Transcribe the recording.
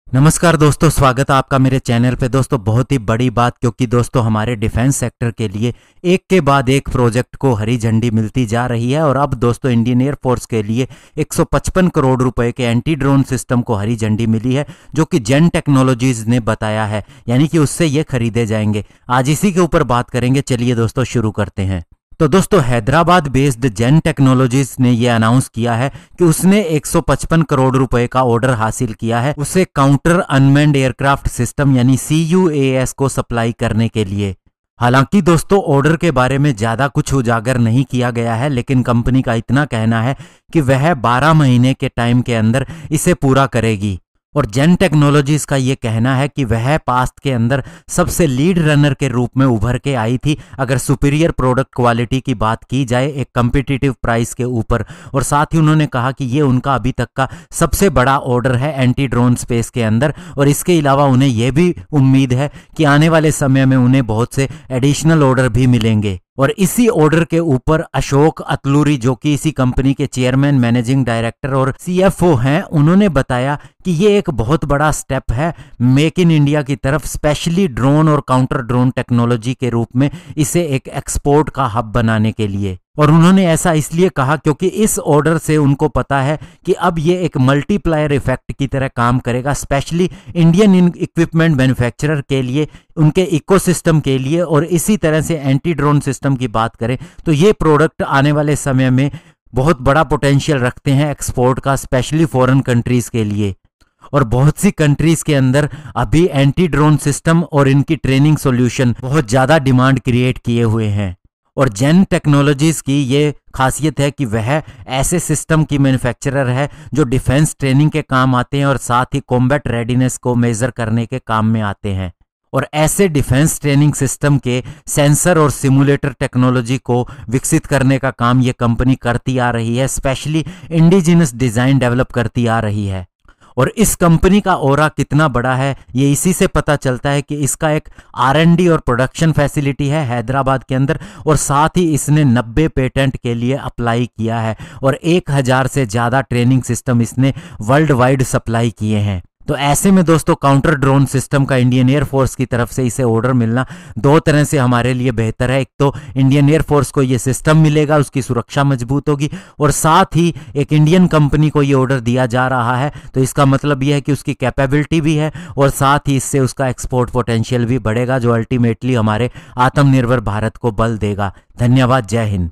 नमस्कार दोस्तों, स्वागत है आपका मेरे चैनल पे। दोस्तों बहुत ही बड़ी बात, क्योंकि दोस्तों हमारे डिफेंस सेक्टर के लिए एक के बाद एक प्रोजेक्ट को हरी झंडी मिलती जा रही है। और अब दोस्तों इंडियन एयरफोर्स के लिए 155 करोड़ रुपए के एंटी ड्रोन सिस्टम को हरी झंडी मिली है, जो कि जेन टेक्नोलॉजीज ने बताया है, यानी कि उससे ये खरीदे जाएंगे। आज इसी के ऊपर बात करेंगे। चलिए दोस्तों शुरू करते हैं। तो दोस्तों हैदराबाद बेस्ड जेन टेक्नोलॉजीज ने यह अनाउंस किया है कि उसने 155 करोड़ रुपए का ऑर्डर हासिल किया है उसे काउंटर अनमैन्ड एयरक्राफ्ट सिस्टम यानी CUAS को सप्लाई करने के लिए। हालांकि दोस्तों ऑर्डर के बारे में ज्यादा कुछ उजागर नहीं किया गया है, लेकिन कंपनी का इतना कहना है कि वह 12 महीने के टाइम के अंदर इसे पूरा करेगी। और जेन टेक्नोलॉजीज का ये कहना है कि वह पास्ट के अंदर सबसे लीड रनर के रूप में उभर के आई थी, अगर सुपीरियर प्रोडक्ट क्वालिटी की बात की जाए एक कम्पिटिटिव प्राइस के ऊपर। और साथ ही उन्होंने कहा कि ये उनका अभी तक का सबसे बड़ा ऑर्डर है एंटी ड्रोन स्पेस के अंदर। और इसके अलावा उन्हें यह भी उम्मीद है कि आने वाले समय में उन्हें बहुत से एडिशनल ऑर्डर भी मिलेंगे। और इसी ऑर्डर के ऊपर अशोक अतलूरी, जो कि इसी कंपनी के चेयरमैन, मैनेजिंग डायरेक्टर और CFO हैं, उन्होंने बताया कि ये एक बहुत बड़ा स्टेप है मेक इन इंडिया की तरफ, स्पेशली ड्रोन और काउंटर ड्रोन टेक्नोलॉजी के रूप में इसे एक एक्सपोर्ट का हब बनाने के लिए। और उन्होंने ऐसा इसलिए कहा क्योंकि इस ऑर्डर से उनको पता है कि अब ये एक मल्टीप्लायर इफेक्ट की तरह काम करेगा, स्पेशली इंडियन इक्विपमेंट मैन्युफैक्चरर के लिए, उनके इकोसिस्टम के लिए। और इसी तरह से एंटी ड्रोन सिस्टम की बात करें तो ये प्रोडक्ट आने वाले समय में बहुत बड़ा पोटेंशियल रखते हैं एक्सपोर्ट का, स्पेशली फॉरेन कंट्रीज के लिए। और बहुत सी कंट्रीज के अंदर अभी एंटी ड्रोन सिस्टम और इनकी ट्रेनिंग सॉल्यूशन बहुत ज्यादा डिमांड क्रिएट किए हुए हैं। और जेन टेक्नोलॉजीज की ये खासियत है कि वह ऐसे सिस्टम की मैन्युफैक्चरर है जो डिफेंस ट्रेनिंग के काम आते हैं और साथ ही कॉम्बैट रेडीनेस को मेजर करने के काम में आते हैं। और ऐसे डिफेंस ट्रेनिंग सिस्टम के सेंसर और सिमुलेटर टेक्नोलॉजी को विकसित करने का काम ये कंपनी करती आ रही है, स्पेशली इंडिजिनस डिजाइन डेवलप करती आ रही है। और इस कंपनी का ऑरा कितना बड़ा है ये इसी से पता चलता है कि इसका एक R&D और प्रोडक्शन फैसिलिटी है हैदराबाद के अंदर, और साथ ही इसने 90 पेटेंट के लिए अप्लाई किया है और 1000 से ज़्यादा ट्रेनिंग सिस्टम इसने वर्ल्ड वाइड सप्लाई किए हैं। तो ऐसे में दोस्तों काउंटर ड्रोन सिस्टम का इंडियन एयरफोर्स की तरफ से इसे ऑर्डर मिलना दो तरह से हमारे लिए बेहतर है। एक तो इंडियन एयरफोर्स को ये सिस्टम मिलेगा, उसकी सुरक्षा मजबूत होगी, और साथ ही एक इंडियन कंपनी को ये ऑर्डर दिया जा रहा है तो इसका मतलब यह है कि उसकी कैपेबिलिटी भी है और साथ ही इससे उसका एक्सपोर्ट पोटेंशियल भी बढ़ेगा, जो अल्टीमेटली हमारे आत्मनिर्भर भारत को बल देगा। धन्यवाद। जय हिंद।